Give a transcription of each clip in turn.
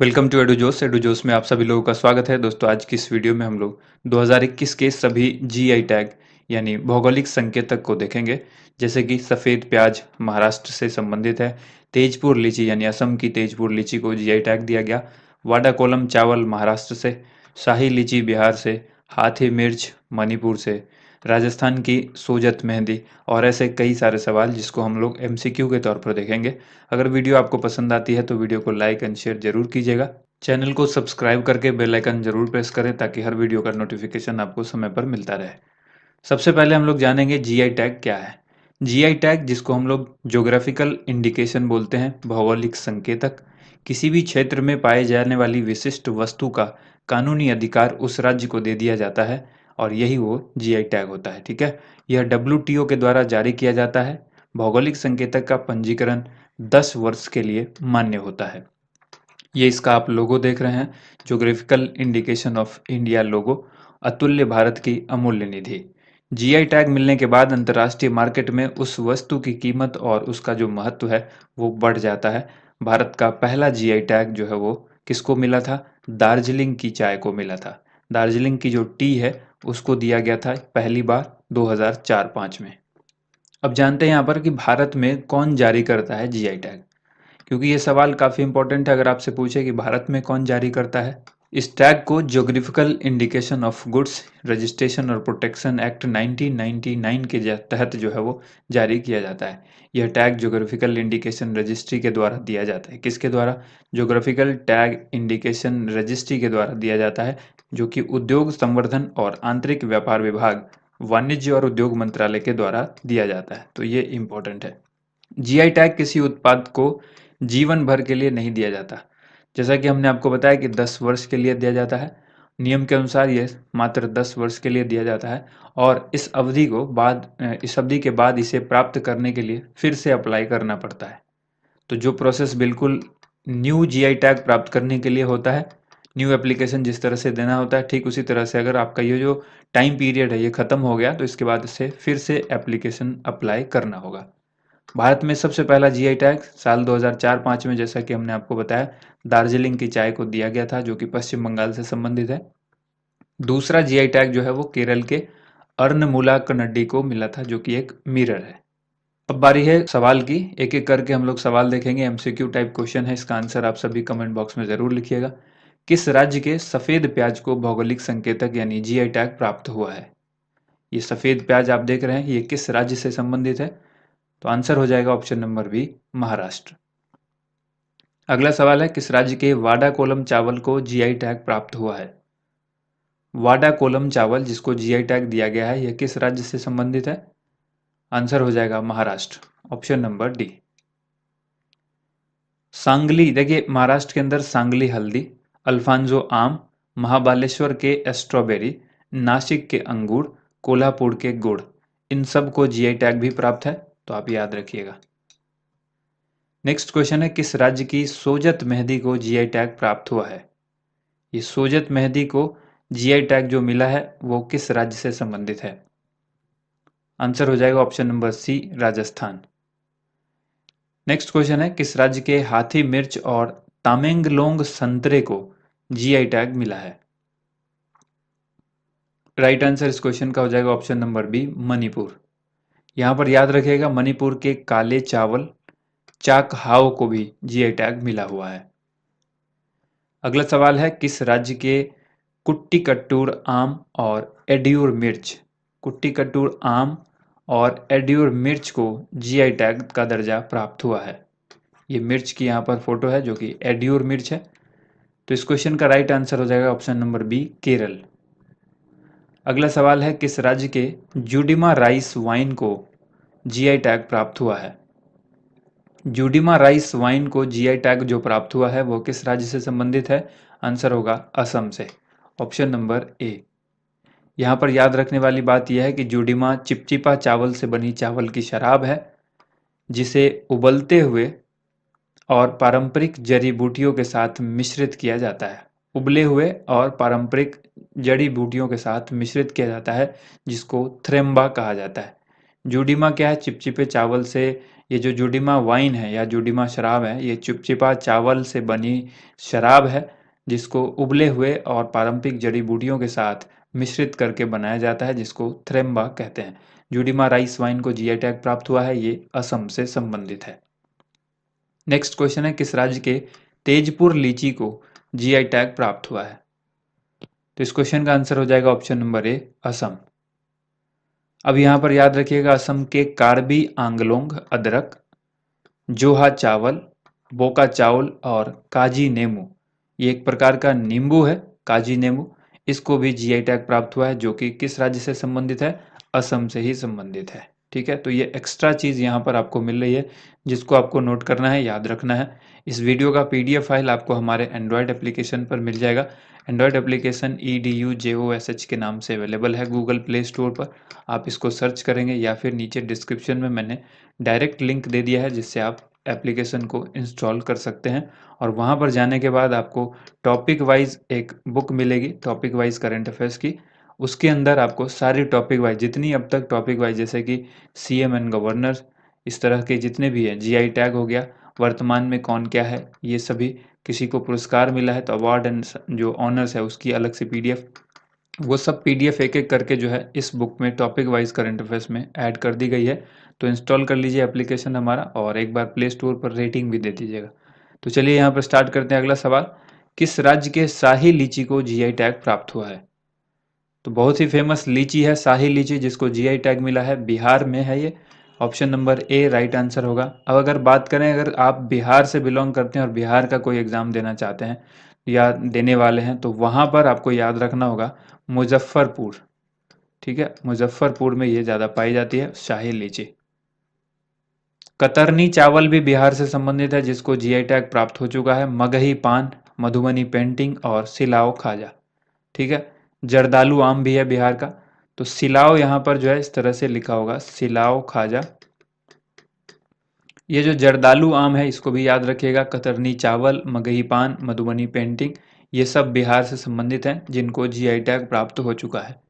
Welcome to एडुजोस में आप सभी लोगों का स्वागत है। दोस्तों, आज की इस वीडियो में हम लोग 2021 के सभी जीआई टैग यानी भौगोलिक संकेतक को देखेंगे। जैसे कि सफ़ेद प्याज महाराष्ट्र से संबंधित है, तेजपुर लीची यानी असम की तेजपुर लीची को जीआई टैग दिया गया, वाडा कोलम चावल महाराष्ट्र से, शाही लीची बिहार से, हाथी मिर्च मणिपुर से, राजस्थान की सोजत मेहंदी और ऐसे कई सारे सवाल जिसको हम लोग एमसीक्यू के तौर पर देखेंगे। अगर वीडियो आपको पसंद आती है तो वीडियो को लाइक एंड शेयर जरूर कीजिएगा। चैनल को सब्सक्राइब करके बेल आइकन जरूर प्रेस करें ताकि हर वीडियो का नोटिफिकेशन आपको समय पर मिलता रहे। सबसे पहले हम लोग जानेंगे जीआई टैग क्या है। जीआई टैग, जिसको हम लोग ज्योग्राफिकल इंडिकेशन बोलते हैं, भौगोलिक संकेतक, किसी भी क्षेत्र में पाए जाने वाली विशिष्ट वस्तु का कानूनी अधिकार उस राज्य को दे दिया जाता है और यही वो जीआई टैग होता है। ठीक है, यह डब्ल्यूटीओ के द्वारा जारी किया जाता है। भौगोलिक संकेतक का पंजीकरण 10 वर्ष के लिए मान्य होता है। ये इसका आप लोगो देख रहे हैं, ज्योग्राफिकल इंडिकेशन ऑफ इंडिया लोगो, अतुल्य भारत की अमूल्य निधि। जीआई टैग मिलने के बाद अंतर्राष्ट्रीय मार्केट में उस वस्तु की कीमत और उसका जो महत्व है वो बढ़ जाता है। भारत का पहला जीआई टैग जो है वो किसको मिला था? दार्जिलिंग की चाय को मिला था। दार्जिलिंग की जो टी है उसको दिया गया था पहली बार 2004-5 में। अब जानते हैं यहाँ पर कि भारत में कौन जारी करता है जीआई टैग, क्योंकि ये सवाल काफ़ी इंपॉर्टेंट है। अगर आपसे पूछे कि भारत में कौन जारी करता है इस टैग को, geographical indication of goods registration और प्रोटेक्शन एक्ट 1999 के तहत जो है वो जारी किया जाता है। यह टैग ज्योग्राफिकल इंडिकेशन रजिस्ट्री के द्वारा दिया जाता है। किसके द्वारा? ज्योग्राफिकल टैग इंडिकेशन रजिस्ट्री के द्वारा दिया जाता है, जो कि उद्योग संवर्धन और आंतरिक व्यापार विभाग, वाणिज्य और उद्योग मंत्रालय के द्वारा दिया जाता है। तो ये इंपॉर्टेंट है। जीआई टैग किसी उत्पाद को जीवन भर के लिए नहीं दिया जाता। जैसा कि हमने आपको बताया कि 10 वर्ष के लिए दिया जाता है। नियम के अनुसार ये मात्र 10 वर्ष के लिए दिया जाता है और इस अवधि के बाद इसे प्राप्त करने के लिए फिर से अप्लाई करना पड़ता है। तो जो प्रोसेस बिल्कुल न्यू जीआई टैग प्राप्त करने के लिए होता है, न्यू एप्लीकेशन जिस तरह से देना होता है, ठीक उसी तरह से अगर आपका ये जो टाइम पीरियड है ये ख़त्म हो गया तो इसके बाद इसे फिर से एप्लीकेशन अप्लाई करना होगा। भारत में सबसे पहला जीआई टैग साल 2004-5 में, जैसा कि हमने आपको बताया, दार्जिलिंग की चाय को दिया गया था, जो कि पश्चिम बंगाल से संबंधित है। दूसरा जीआई टैग जो है वो केरल के अर्नमुला कनड्डी को मिला था, जो कि एक मिरर है। अब बारी है सवाल की। एक एक करके हम लोग सवाल देखेंगे। एमसीक्यू टाइप क्वेश्चन है, इसका आंसर आप सभी कमेंट बॉक्स में जरूर लिखिएगा। किस राज्य के सफेद प्याज को भौगोलिक संकेतक यानी जीआई टैग प्राप्त हुआ है? ये सफेद प्याज आप देख रहे हैं, ये किस राज्य से संबंधित है? तो आंसर हो जाएगा ऑप्शन नंबर बी, महाराष्ट्र। अगला सवाल है, किस राज्य के वाडा कोलम चावल को जीआई टैग प्राप्त हुआ है? वाडा कोलम चावल जिसको जीआई टैग दिया गया है, यह किस राज्य से संबंधित है? आंसर हो जाएगा Maharashtra, option number D. Sangli, देखिए महाराष्ट्र के अंदर सांगली हल्दी, अल्फांजो आम, महाबालेश्वर के स्ट्रॉबेरी, नासिक के अंगूर, कोल्हापुर के गुड़, इन सब को जीआई टैग भी प्राप्त है, तो आप याद रखिएगा। नेक्स्ट क्वेश्चन है, किस राज्य की सोजत मेहंदी को जीआई टैग प्राप्त हुआ है? ये सोजत मेहंदी को जीआई टैग जो मिला है वो किस राज्य से संबंधित है? आंसर हो जाएगा option number C, Rajasthan. Next question है, किस राज्य के हाथी मिर्च और तामेंगलोंग संतरे को जीआई टैग मिला है? राइट आंसर इस क्वेश्चन का हो जाएगा ऑप्शन नंबर बी, मणिपुर। यहां पर याद रखिएगा, मणिपुर के काले चावल चाक हाओ को भी जीआई टैग मिला हुआ है। अगला सवाल है, किस राज्य के कुट्टी कट्टूर आम और एड्यूर मिर्च, कुट्टी कट्टूर आम और एड्यूर मिर्च को जीआई टैग का दर्जा प्राप्त हुआ है? ये मिर्च की यहाँ पर फोटो है जो कि एड्यूर मिर्च है। तो इस क्वेश्चन का राइट आंसर हो जाएगा ऑप्शन नंबर बी, केरल। अगला सवाल है, किस राज्य के जुडिमा राइस वाइन को जीआई टैग प्राप्त हुआ है? जुडिमा राइस वाइन को जीआई टैग जो प्राप्त हुआ है वो किस राज्य से संबंधित है? आंसर होगा असम से, ऑप्शन नंबर ए। यहाँ पर याद रखने वाली बात यह है कि जुडिमा चिपचिपा चावल से बनी चावल की शराब है, जिसे उबलते हुए और पारंपरिक जड़ी बूटियों के साथ मिश्रित किया जाता है। उबले हुए और पारंपरिक जड़ी बूटियों के साथ मिश्रित किया जाता है, जिसको थ्रेम्बा कहा जाता है। जूडीमा क्या है? चिपचिपे चावल से ये जो जुडिमा वाइन है या जुडिमा शराब है, ये चिपचिपा चावल से बनी शराब है जिसको उबले हुए और पारंपरिक जड़ी बूटियों के साथ मिश्रित करके बनाया जाता है, जिसको थ्रेम्बा कहते हैं। जुडिमा राइस वाइन को जीआई टैग प्राप्त हुआ है, ये असम से संबंधित है। नेक्स्ट क्वेश्चन है, किस राज्य के तेजपुर लीची को जीआई टैग प्राप्त हुआ है? तो इस क्वेश्चन का आंसर हो जाएगा ऑप्शन नंबर ए, असम। अब यहां पर याद रखिएगा, असम के कार्बी आंगलोंग अदरक, जोहा चावल, बोका चावल और काजी नेमू, ये एक प्रकार का नींबू है, काजी नेमू, इसको भी जीआई टैग प्राप्त हुआ है, जो कि किस राज्य से संबंधित है? असम से ही संबंधित है। ठीक है, तो ये एक्स्ट्रा चीज़ यहाँ पर आपको मिल रही है, जिसको आपको नोट करना है, याद रखना है। इस वीडियो का पीडीएफ फाइल आपको हमारे एंड्रॉयड एप्लीकेशन पर मिल जाएगा। एंड्रॉयड एप्लीकेशन EDUJOSH के नाम से अवेलेबल है गूगल प्ले स्टोर पर। आप इसको सर्च करेंगे या फिर नीचे डिस्क्रिप्शन में मैंने डायरेक्ट लिंक दे दिया है, जिससे आप एप्लीकेशन को इंस्टॉल कर सकते हैं। और वहाँ पर जाने के बाद आपको टॉपिक वाइज एक बुक मिलेगी, टॉपिक वाइज करंट अफेयर्स की। उसके अंदर आपको सारी टॉपिक वाइज, जितनी अब तक टॉपिक वाइज, जैसे कि CM एंड गवर्नर, इस तरह के जितने भी हैं, जीआई टैग हो गया, वर्तमान में कौन क्या है, ये सभी, किसी को पुरस्कार मिला है तो अवार्ड एंड जो ऑनर्स है उसकी अलग से पीडीएफ, वो सब पीडीएफ एक एक करके जो है इस बुक में टॉपिक वाइज करंट अफेयर्स में ऐड कर दी गई है। तो इंस्टॉल कर लीजिए एप्लीकेशन हमारा, और एक बार प्ले स्टोर पर रेटिंग भी दे दीजिएगा। तो चलिए यहाँ पर स्टार्ट करते हैं। अगला सवाल, किस राज्य के शाही लीची को जीआई टैग प्राप्त हुआ है? तो बहुत ही फेमस लीची है शाही लीची, जिसको जीआई टैग मिला है, बिहार में है ये। Option number A right answer होगा। अब अगर बात करें, अगर आप बिहार से बिलोंग करते हैं और बिहार का कोई एग्जाम देना चाहते हैं या देने वाले हैं, तो वहाँ पर आपको याद रखना होगा मुजफ्फरपुर। ठीक है, मुजफ्फरपुर में ये ज़्यादा पाई जाती है शाही लीची। कतरनी चावल भी बिहार से संबंधित है, जिसको जीआई टैग प्राप्त हो चुका है। मगही पान, मधुबनी पेंटिंग और सिलाओ खाजा। ठीक है, जर्दालू आम भी है बिहार का। तो सिलाओ यहाँ पर जो है इस तरह से लिखा होगा, सिलाओ खाजा। ये जो जर्दालू आम है इसको भी याद रखिएगा। कतरनी चावल, मगही पान, मधुबनी पेंटिंग, ये सब बिहार से संबंधित हैं, जिनको जीआई टैग प्राप्त हो चुका है।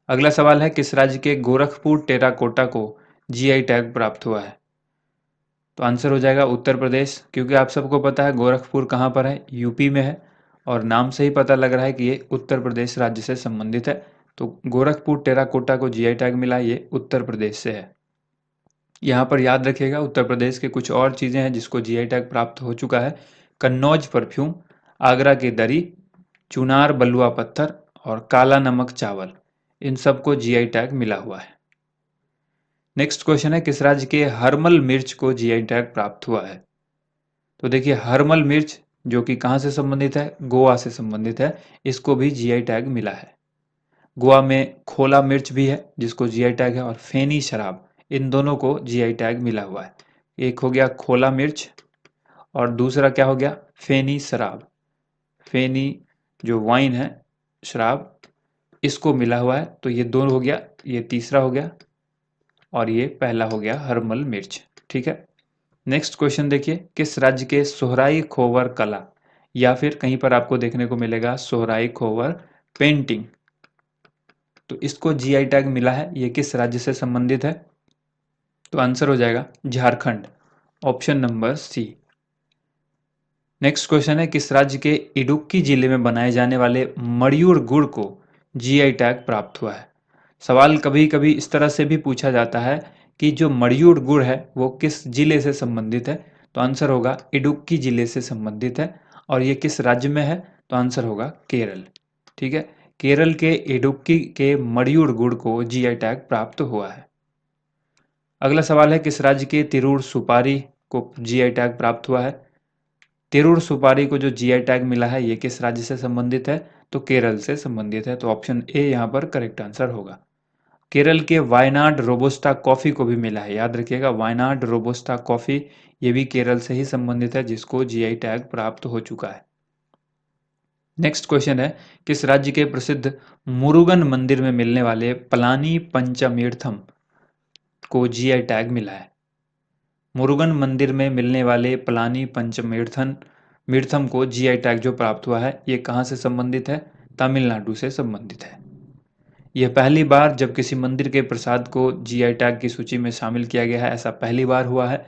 अगला सवाल है, किस राज्य के गोरखपुर टेराकोटा को जीआई टैग प्राप्त हुआ है? तो आंसर हो जाएगा उत्तर प्रदेश, क्योंकि आप सबको पता है गोरखपुर कहाँ पर है, यूपी में है, और नाम से ही पता लग रहा है कि ये उत्तर प्रदेश राज्य से संबंधित है। तो गोरखपुर टेराकोटा को जीआई टैग मिला, ये उत्तर प्रदेश से है। यहाँ पर याद रखिएगा, उत्तर प्रदेश के कुछ और चीज़ें हैं जिसको जीआई टैग प्राप्त हो चुका है। कन्नौज परफ्यूम, आगरा के दरी, चुनार बलुआ पत्थर और काला नमक चावल, इन सबको जीआई टैग मिला हुआ है। नेक्स्ट क्वेश्चन है, किस राज्य के हरमल मिर्च को जीआई टैग प्राप्त हुआ है? तो देखिए, हरमल मिर्च जो कि कहाँ से संबंधित है, गोवा से संबंधित है, इसको भी जीआई टैग मिला है। गोवा में खोला मिर्च भी है जिसको जीआई टैग है, और फेनी शराब, इन दोनों को जीआई टैग मिला हुआ है। एक हो गया खोला मिर्च और दूसरा क्या हो गया, फेनी शराब। फेनी जो वाइन है, शराब, इसको मिला हुआ है। तो ये दो हो गया, ये तीसरा हो गया, और ये पहला हो गया हरमल मिर्च। ठीक है, नेक्स्ट क्वेश्चन देखिए, किस राज्य के सोहराई खोवर कला, या फिर कहीं पर आपको देखने को मिलेगा सोहराई खोवर पेंटिंग, तो इसको जीआई टैग मिला है, ये किस राज्य से संबंधित है? तो आंसर हो जाएगा Jharkhand, option number C. Next question है, किस राज्य के इडुक्की जिले में बनाए जाने वाले मड़्यूर गुड़ को जीआई टैग प्राप्त हुआ है? सवाल कभी कभी इस तरह से भी पूछा जाता है कि जो मड़्यूर गुड़ है वो किस जिले से संबंधित है? तो आंसर होगा इडुक्की जिले से संबंधित है। और ये किस राज्य में है? तो आंसर होगा केरल। ठीक है, केरल के इडुक्की के मड़्यूर गुड़ को जीआई टैग प्राप्त हुआ है। अगला सवाल है, किस राज्य के तिरूर सुपारी को जीआई टैग प्राप्त हुआ है? तिरूर सुपारी को जो जीआई टैग मिला है, ये किस राज्य से संबंधित है? तो केरल से संबंधित है। तो ऑप्शन ए यहाँ पर करेक्ट आंसर होगा। केरल के वायनाड रोबोस्टा कॉफ़ी को भी मिला है, याद रखिएगा, वायनाड रोबोस्टा कॉफ़ी, ये भी केरल से ही संबंधित है, जिसको जीआई टैग प्राप्त हो चुका है। नेक्स्ट क्वेश्चन है, किस राज्य के प्रसिद्ध मुरुगन मंदिर में मिलने वाले पलानी पंचमीर्थम को जीआई टैग मिला है? मुरुगन मंदिर में मिलने वाले पलानी पंचमीर्थम को जीआई टैग जो प्राप्त हुआ है, ये कहाँ से संबंधित है? तमिलनाडु से संबंधित है। यह पहली बार जब किसी मंदिर के प्रसाद को जीआई टैग की सूची में शामिल किया गया है, ऐसा पहली बार हुआ है।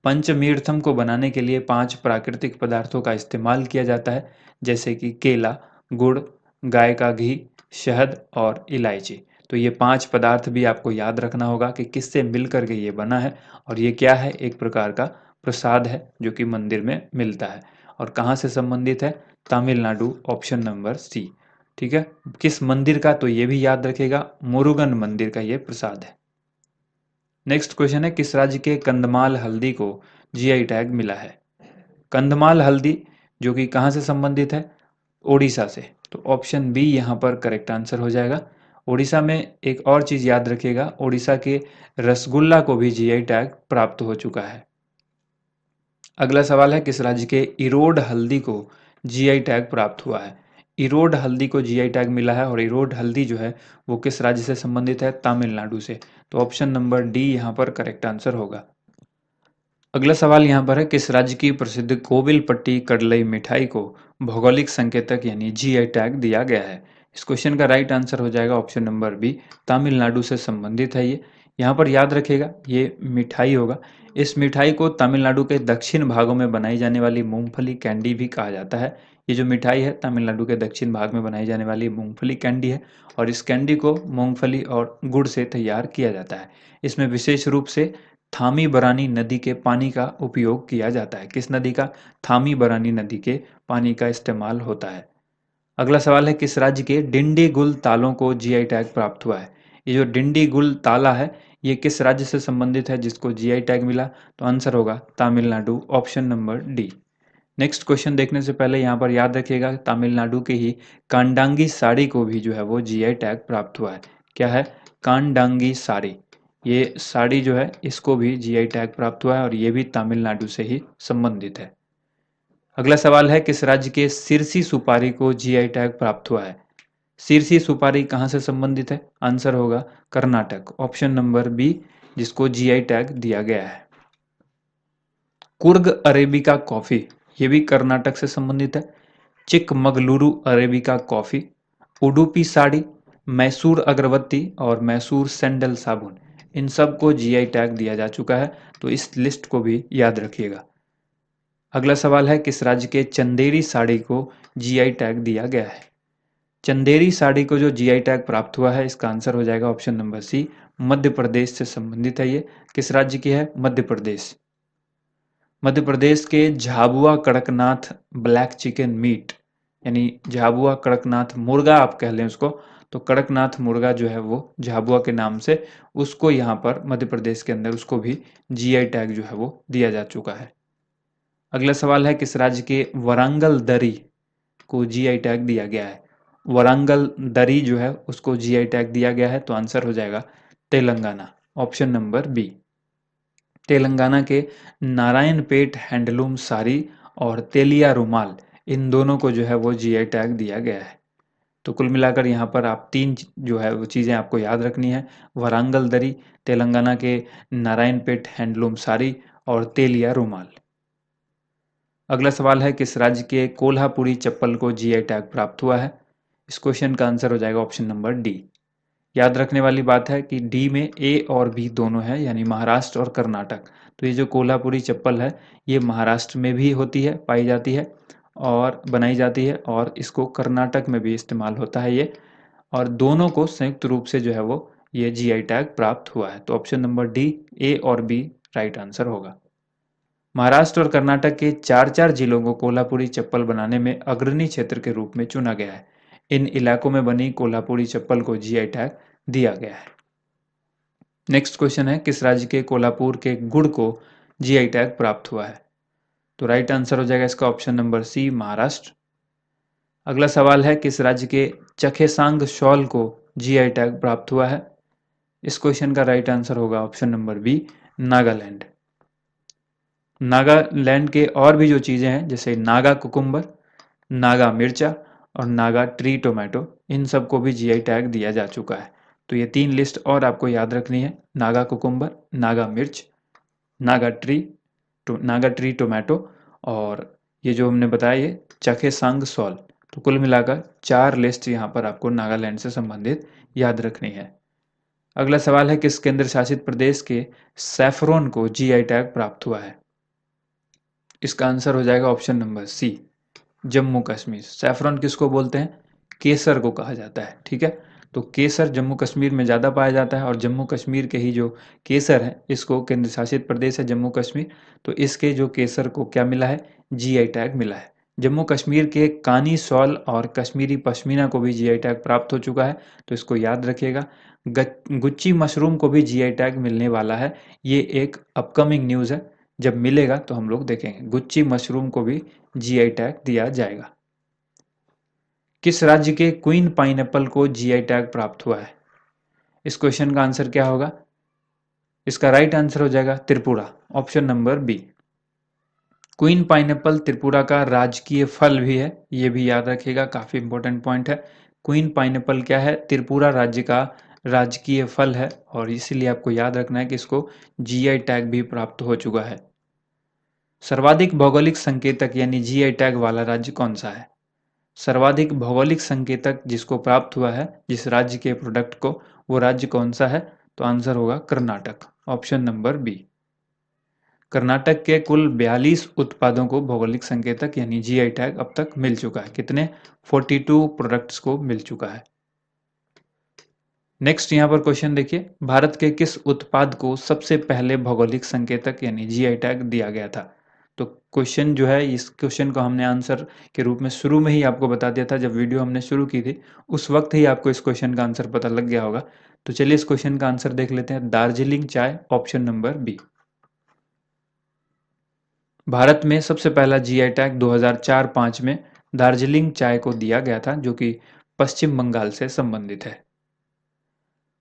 पंचमीर्थम को बनाने के लिए 5 प्राकृतिक पदार्थों का इस्तेमाल किया जाता है, जैसे कि केला, गुड़, गाय का घी, शहद और इलायची। तो ये 5 पदार्थ भी आपको याद रखना होगा कि किससे मिल कर के ये बना है और ये क्या है, एक प्रकार का प्रसाद है जो कि मंदिर में मिलता है। और कहाँ से संबंधित है? Tamil Nadu, option number C. ठीक है, किस मंदिर का? तो ये भी याद रखिएगा, मुरुगन मंदिर का ये प्रसाद है। नेक्स्ट क्वेश्चन है, किस राज्य के कंधमाल हल्दी को जीआई टैग मिला है? कंधमाल हल्दी जो कि कहाँ से संबंधित है? ओडिशा से। तो ऑप्शन बी यहाँ पर करेक्ट आंसर हो जाएगा। ओडिशा में एक और चीज़ याद रखिएगा, ओडिशा के रसगुल्ला को भी जीआई टैग प्राप्त हो चुका है। अगला सवाल है, किस राज्य के इरोड हल्दी को जीआई टैग प्राप्त हुआ है? इरोड हल्दी को जीआई टैग मिला है और इरोड हल्दी जो है वो किस राज्य से संबंधित है? तमिलनाडु से। तो ऑप्शन नंबर डी यहाँ पर करेक्ट आंसर होगा। अगला सवाल यहाँ पर है, किस राज्य की प्रसिद्ध कोविलपट्टी कडलई मिठाई को भौगोलिक संकेतक यानी जीआई टैग दिया गया है? इस क्वेश्चन का राइट आंसर हो जाएगा ऑप्शन नंबर बी, तमिलनाडु से संबंधित है ये। यहाँ पर याद रखिएगा, ये मिठाई होगा। इस मिठाई को तमिलनाडु के दक्षिण भागों में बनाई जाने वाली मूंगफली कैंडी भी कहा जाता है। ये जो मिठाई है तमिलनाडु के दक्षिण भाग में बनाई जाने वाली मूंगफली कैंडी है और इस कैंडी को मूंगफली और गुड़ से तैयार किया जाता है। इसमें विशेष रूप से थामीबरानी नदी के पानी का उपयोग किया जाता है। किस नदी का? थामीबरानी नदी के पानी का इस्तेमाल होता है। अगला सवाल है, किस राज्य के डिंडीगुल तालों को जीआई टैग प्राप्त हुआ है? ये जो डिंडीगुल ताला है ये किस राज्य से संबंधित है जिसको जीआई टैग मिला? तो आंसर होगा Tamil Nadu, option number D. Next question देखने से पहले यहाँ पर याद रखिएगा, तमिलनाडु के ही कांडांगी साड़ी को भी जो है वो जीआई टैग प्राप्त हुआ है। क्या है? कांडांगी साड़ी। ये साड़ी जो है इसको भी जीआई टैग प्राप्त हुआ है और ये भी तमिलनाडु से ही संबंधित है। अगला सवाल है, किस राज्य के सिरसी सुपारी को जीआई टैग प्राप्त हुआ है? सिरसी सुपारी कहाँ से संबंधित है? आंसर होगा कर्नाटक, ऑप्शन नंबर बी, जिसको जीआई टैग दिया गया है। कुर्ग अरेबिका कॉफी, ये भी कर्नाटक से संबंधित है। चिकमगलुरु अरेबिका कॉफी, उडुपी साड़ी, मैसूर अगरबत्ती और मैसूर सैंडल साबुन, इन सब को जीआई टैग दिया जा चुका है। तो इस लिस्ट को भी याद रखिएगा। अगला सवाल है, किस राज्य के चंदेरी साड़ी को जीआई टैग दिया गया है? चंदेरी साड़ी को जो जीआई टैग प्राप्त हुआ है इसका आंसर हो जाएगा ऑप्शन नंबर सी, मध्य प्रदेश से संबंधित है ये। किस राज्य की है? मध्य प्रदेश। मध्य प्रदेश के Jhabua Kadaknath black chicken meet, यानी झाबुआ कड़कनाथ मुर्गा आप कह लें उसको, तो कड़कनाथ मुर्गा जो है वो झाबुआ के नाम से, उसको यहाँ पर मध्य प्रदेश के अंदर उसको भी जीआई टैग जो है वो दिया जा चुका है। अगला सवाल है, किस राज्य के वरांगल दरी को जीआई टैग दिया गया है? वरांगल दरी जो है उसको जीआई टैग दिया गया है, तो आंसर हो जाएगा Telangana, option number B. Telangana के नारायणपेट हैंडलूम साड़ी और तेलिया रुमाल, इन दोनों को जो है वो जीआई टैग दिया गया है। तो कुल मिलाकर यहाँ पर आप तीन जो है वो चीज़ें आपको याद रखनी है, वरांगल दरी, तेलंगाना के नारायणपेट हैंडलूम साड़ी और तेलिया रुमाल। अगला सवाल है, किस राज्य के कोल्हापुरी चप्पल को जीआई टैग प्राप्त हुआ है? इस क्वेश्चन का आंसर हो जाएगा ऑप्शन नंबर डी। याद रखने वाली बात है कि डी में ए और बी दोनों है, यानी महाराष्ट्र और कर्नाटक। तो ये जो कोल्हापुरी चप्पल है ये महाराष्ट्र में भी होती है, पाई जाती है और बनाई जाती है, और इसको कर्नाटक में भी इस्तेमाल होता है ये, और दोनों को संयुक्त रूप से जो है वो ये जीआई टैग प्राप्त हुआ है। तो ऑप्शन नंबर डी, ए और बी राइट आंसर होगा। महाराष्ट्र और कर्नाटक के 4-4 जिलों को कोल्हापुरी चप्पल बनाने में अग्रणी क्षेत्र के रूप में चुना गया है। इन इलाकों में बनी कोल्हापुरी चप्पल को जीआई टैग दिया गया है। नेक्स्ट क्वेश्चन है, किस राज्य के कोल्हापुर के गुड़ को जीआई टैग प्राप्त हुआ है? तो राइट आंसर हो जाएगा इसका ऑप्शन नंबर सी, महाराष्ट्र। अगला सवाल है, किस राज्य के चखेसांग शॉल को जीआई टैग प्राप्त हुआ है? इस क्वेश्चन का राइट आंसर होगा option number B, Nagaland. Nagaland के और भी जो चीज़ें हैं जैसे नागा कुकुम्बर, नागा मिर्चा और नागा ट्री टोमेटो, इन सबको भी जीआई टैग दिया जा चुका है। तो ये तीन लिस्ट और आपको याद रखनी है, नागा कुकुम्बर, नागा मिर्च, नागा ट्री टोमेटो और ये जो हमने बताया ये चखेसांग सॉल। तो कुल मिलाकर 4 लिस्ट यहाँ पर आपको नागालैंड से संबंधित याद रखनी है। अगला सवाल है, किस केंद्र शासित प्रदेश के सैफरॉन को जीआई टैग प्राप्त हुआ है? इसका आंसर हो जाएगा option number C, Jammu Kashmir. Saffron किसको बोलते हैं? केसर को कहा जाता है, ठीक है। तो केसर जम्मू कश्मीर में ज़्यादा पाया जाता है और जम्मू कश्मीर के ही जो केसर है, इसको केंद्र शासित प्रदेश है जम्मू कश्मीर, तो इसके जो केसर को क्या मिला है? जीआई टैग मिला है। जम्मू कश्मीर के कानी शॉल और कश्मीरी पश्मीना को भी जीआई टैग प्राप्त हो चुका है, तो इसको याद रखिएगा। गुच्ची मशरूम को भी जीआई टैग मिलने वाला है। ये एक अपकमिंग न्यूज़ है, जब मिलेगा तो हम लोग देखेंगे। गुच्ची मशरूम को भी जीआई टैग दिया जाएगा। किस राज्य के क्वीन पाइनएप्पल को जीआई टैग प्राप्त हुआ है? इस क्वेश्चन का आंसर क्या होगा? इसका राइट आंसर हो जाएगा Tripura, option number B. Queen pineapple Tripura का राजकीय फल भी है, ये भी याद रखिएगा, काफी इंपॉर्टेंट पॉइंट है। क्वीन पाइनएप्पल क्या है? त्रिपुरा राज्य का राजकीय फल है और इसीलिए आपको याद रखना है कि इसको जीआई टैग भी प्राप्त हो चुका है। सर्वाधिक भौगोलिक संकेतक यानी जीआई टैग वाला राज्य कौन सा है? सर्वाधिक भौगोलिक संकेतक जिसको प्राप्त हुआ है, जिस राज्य के प्रोडक्ट को, वो राज्य कौन सा है? तो आंसर होगा Karnataka, option number B. Karnataka के कुल 42 उत्पादों को भौगोलिक संकेतक यानी जीआई टैग अब तक मिल चुका है। कितने? 42 प्रोडक्ट्स को मिल चुका है। नेक्स्ट यहाँ पर क्वेश्चन देखिए, भारत के किस उत्पाद को सबसे पहले भौगोलिक संकेतक यानी जीआई टैग दिया गया था? तो क्वेश्चन जो है, इस क्वेश्चन को हमने आंसर के रूप में शुरू में ही आपको बता दिया था, जब वीडियो हमने शुरू की थी उस वक्त ही आपको इस क्वेश्चन का आंसर पता लग गया होगा। तो चलिए इस क्वेश्चन का आंसर देख लेते हैं। दार्जिलिंग चाय, ऑप्शन नंबर बी। भारत में सबसे पहला जीआई टैग 2004-5 में दार्जिलिंग चाय को दिया गया था, जो कि पश्चिम बंगाल से संबंधित है।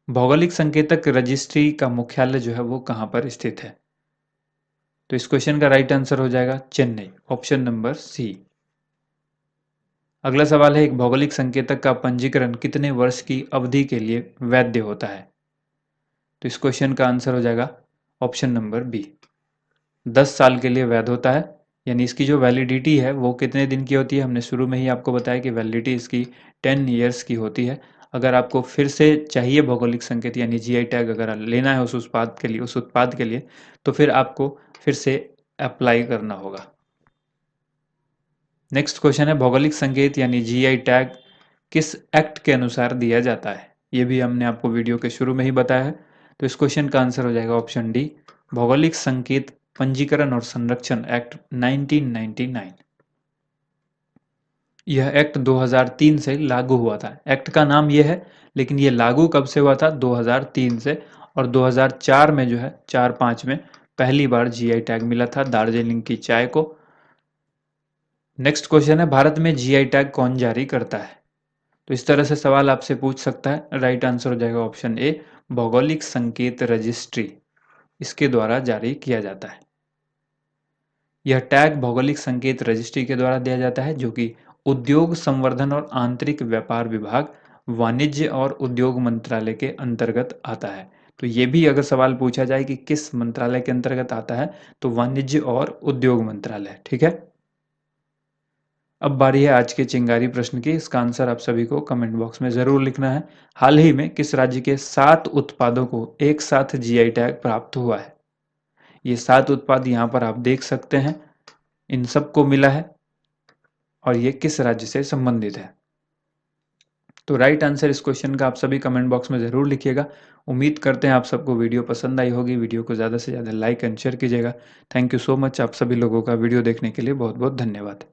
भौगोलिक संकेतक रजिस्ट्री का मुख्यालय जो है वो कहाँ पर स्थित है? तो इस क्वेश्चन का राइट आंसर हो जाएगा चेन्नई, ऑप्शन नंबर सी। अगला सवाल है, एक भौगोलिक संकेतक का पंजीकरण कितने वर्ष की अवधि के लिए वैध होता है? तो इस क्वेश्चन का आंसर हो जाएगा ऑप्शन नंबर बी, 10 साल के लिए वैध होता है। यानी इसकी जो वैलिडिटी है वो कितने दिन की होती है? हमने शुरू में ही आपको बताया कि वैलिडिटी इसकी 10 ईयर्स की होती है। अगर आपको फिर से चाहिए भौगोलिक संकेत यानी जीआई टैग अगर लेना है उस उत्पाद के लिए, तो फिर आपको फिर से अप्लाई करना होगा। नेक्स्ट क्वेश्चन है, भौगोलिक संकेत यानी जीआई टैग किस एक्ट के अनुसार दिया जाता है? ये भी हमने आपको वीडियो के शुरू में ही बताया है। तो इस क्वेश्चन का आंसर हो जाएगा ऑप्शन डी, भौगोलिक संकेत पंजीकरण और संरक्षण एक्ट 1999। यह एक्ट 2003 से लागू हुआ था। एक्ट का नाम यह है, लेकिन यह लागू कब से हुआ था? 2003 से। और 2004 में जो है, 4-5 में पहली बार जीआई टैग मिला था दार्जिलिंग की चाय को। नेक्स्ट क्वेश्चन है, भारत में जीआई टैग कौन जारी करता है? तो इस तरह से सवाल आपसे पूछ सकता है। राइट आंसर हो जाएगा ऑप्शन ए, भौगोलिक संकेत रजिस्ट्री, इसके द्वारा जारी किया जाता है। यह टैग भौगोलिक संकेत रजिस्ट्री के द्वारा दिया जाता है, जो कि उद्योग संवर्धन और आंतरिक व्यापार विभाग, वाणिज्य और उद्योग मंत्रालय के अंतर्गत आता है। तो ये भी अगर सवाल पूछा जाए कि किस मंत्रालय के अंतर्गत आता है, तो वाणिज्य और उद्योग मंत्रालय, ठीक है। अब बारी है आज के चिंगारी प्रश्न की। इसका आंसर आप सभी को कमेंट बॉक्स में जरूर लिखना है। हाल ही में किस राज्य के 7 उत्पादों को एक साथ जीआई टैग प्राप्त हुआ है? ये 7 उत्पाद यहाँ पर आप देख सकते हैं, इन सबको मिला है और ये किस राज्य से संबंधित है? तो राइट आंसर इस क्वेश्चन का आप सभी कमेंट बॉक्स में ज़रूर लिखिएगा। उम्मीद करते हैं आप सबको वीडियो पसंद आई होगी। वीडियो को ज़्यादा से ज़्यादा लाइक एंड शेयर कीजिएगा। Thank you so much. आप सभी लोगों का वीडियो देखने के लिए बहुत बहुत धन्यवाद।